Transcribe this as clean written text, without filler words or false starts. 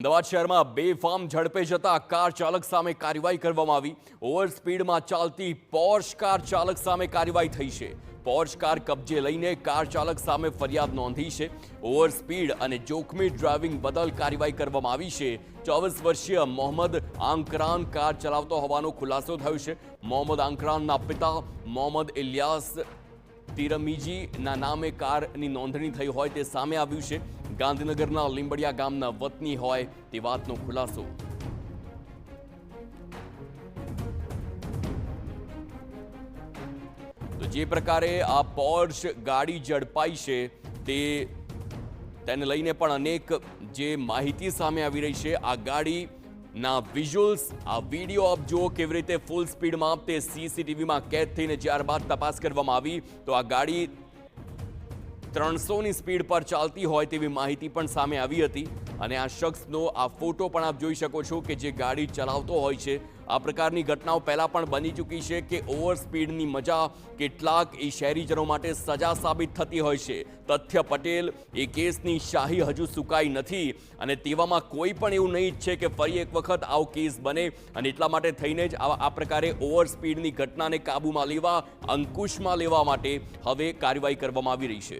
અમદાવાદ શહેરમાં બેફામ ઝડપે જતા કાર ચાલક સામે કાર્યવાહી કરવામાં આવી। ઓવર સ્પીડમાં ચાલતી પોર્શ કાર ચાલક સામે કાર્યવાહી થઈ છે। પોર્શ કાર કબજે લઈને કાર ચાલક સામે ફરિયાદ નોંધી છે। ઓવર સ્પીડ અને જોખમી ડ્રાઇવિંગ બદલ કાર્યવાહી કરવામાં આવી છે। 24 વર્ષીય મોહમ્મદ આંકરાન કાર ચલાવતો હોવાનો ખુલાસો થયો છે। મોહમ્મદ આંકરાનના પિતા મોહમ્મદ ઇલિયાસ તિરમીજીના નામે કારની નોંધણી થઈ હોય તે સામે આવ્યું છે। ગાંધીનગરના લીંબડિયા ગામના વતની હોય તે વાતનો ખુલાસો। તો જે પ્રકારે આ પોર્શ ગાડી ઝડપાઈ છે તેને લઈને પણ અનેક જે માહિતી સામે આવી રહી છે। આ ગાડીના વિઝ્યુઅલ્સ, આ વિડીયો આપ જુઓ કેવી રીતે ફૂલ સ્પીડમાં તે સીસીટીવીમાં કેદ થઈને ત્યારબાદ તપાસ કરવામાં આવી તો આ ગાડી 300ની સ્પીડ પર ચાલતી હોય તેવી માહિતી પણ સામે આવી હતી। અને આ શખ્સનો આ ફોટો પણ આપ જોઈ શકો છો કે જે ગાડી ચલાવતો હોય છે। આ પ્રકારની ઘટનાઓ પહેલાં પણ બની ચૂકી છે કે ઓવર સ્પીડની મજા કેટલાક એ શહેરીજનો માટે સજા સાબિત થતી હોય છે। તથ્ય પટેલ એ કેસની શાહી હજુ સુકાઈ નથી અને તેવામાં કોઈ પણ એવું નહીં ઈચ્છે કે ફરી એક વખત આવો કેસ બને અને એટલા માટે થઈને જ આ પ્રકારે ઓવર સ્પીડની ઘટનાને કાબૂમાં લેવા, અંકુશમાં લેવા માટે હવે કાર્યવાહી કરવામાં આવી રહી છે।